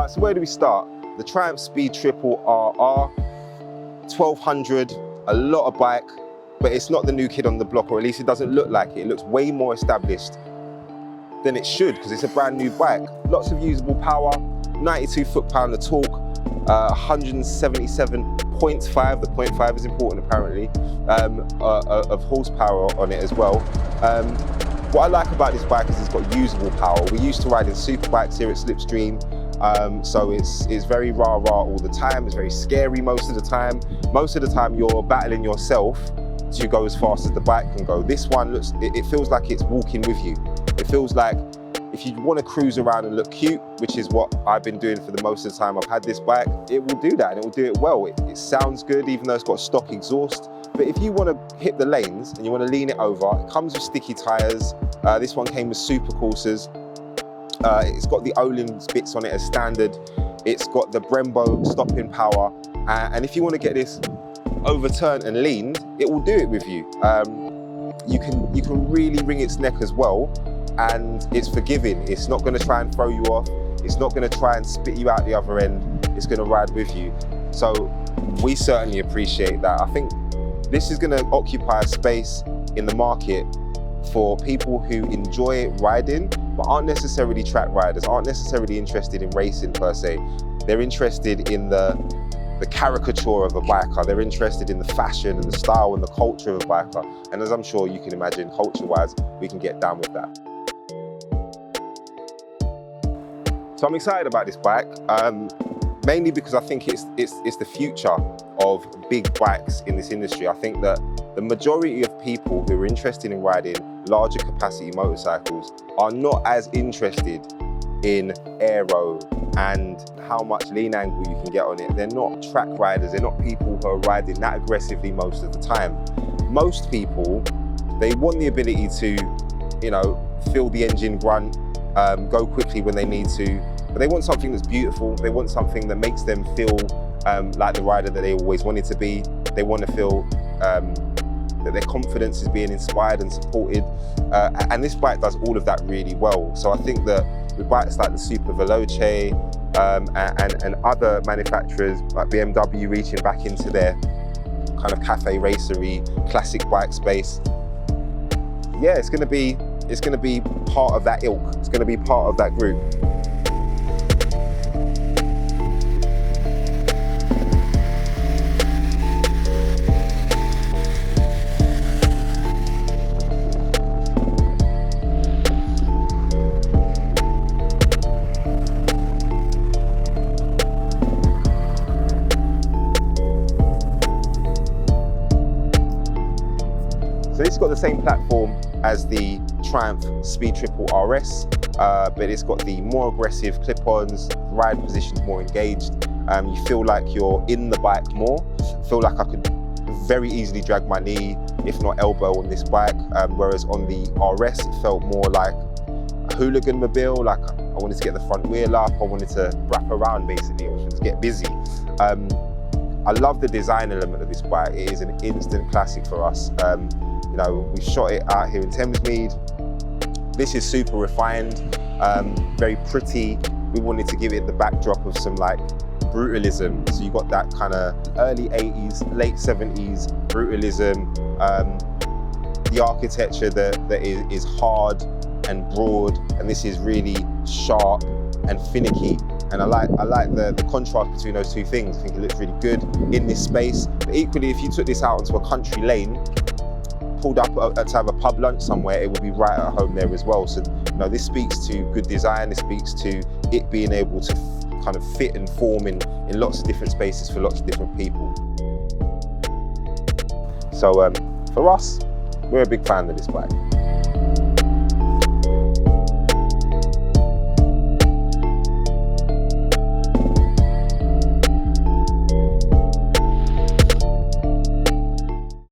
All right, so where do we start? The Triumph Speed Triple RR, 1200, a lot of bike, but it's not the new kid on the block, or at least it doesn't look like it. It looks way more established than it should, because it's a brand new bike. Lots of usable power, 92 foot-pound of torque, 177.5, the 0.5 is important apparently, of horsepower on it as well. What I like about this bike is it's got usable power. We used to ride in superbikes here at Slipstream, so it's very rah-rah all the time. It's very scary most of the time. Most of the time you're battling yourself to go as fast as the bike can go. This one looks, it feels like it's walking with you. It feels like if you want to cruise around and look cute, which is what I've been doing for the most of the time I've had this bike, it will do that, and it will do it well. It sounds good, even though it's got stock exhaust. But if you want to hit the lanes and you want to lean it over, it comes with sticky tyres. This one came with super coursers. It's got the Olin bits on it as standard. It's got the Brembo stopping power. And if you want to get this overturned and leaned, it will do it with you. You can really wring its neck as well, and it's forgiving. It's not going to try and throw you off. It's not going to try and spit you out the other end. It's going to ride with you. So we certainly appreciate that. I think this is going to occupy a space in the market for people who enjoy riding, but aren't necessarily track riders, aren't necessarily interested in racing per se. They're interested in the caricature of a biker. They're interested in the fashion and the style and the culture of a biker. And as I'm sure you can imagine, culture-wise, we can get down with that. So I'm excited about this bike, mainly because I think it's the future of big bikes in this industry. I think that the majority of people who are interested in riding larger capacity motorcycles are not as interested in aero and how much lean angle you can get on it. They're not track riders. They're not people who are riding that aggressively most of the time. Most people, they want the ability to, feel the engine grunt, go quickly when they need to, but they want something that's beautiful. They want something that makes them feel like the rider that they always wanted to be. They want to feel that their confidence is being inspired and supported. And this bike does all of that really well. So I think that with bikes like the Super Veloce and other manufacturers like BMW reaching back into their kind of cafe racery, classic bike space, yeah, it's going to be part of that ilk. It's going to be part of that group. So this has got the same platform as the Triumph Speed Triple RS, but it's got the more aggressive clip-ons, ride positions more engaged. You feel like you're in the bike more. I feel like I could very easily drag my knee, if not elbow, on this bike, whereas on the RS it felt more like a hooligan mobile, like I wanted to get the front wheel up, I wanted to wrap around basically, I wanted to get busy. I love the design element of this bike. It is an instant classic for us. We shot it out here in Thamesmead. This is super refined, very pretty. We wanted to give it the backdrop of some like brutalism. So you got that kind of early 80s, late 70s brutalism. The architecture that is hard and broad, and this is really sharp and finicky. And I like the contrast between those two things. I think it looks really good in this space. But equally, if you took this out onto a country lane, pulled up to have a pub lunch somewhere, it would be right at home there as well. So this speaks to good design. This speaks to it being able to kind of fit and form in lots of different spaces for lots of different people. So for us, we're a big fan of this bike.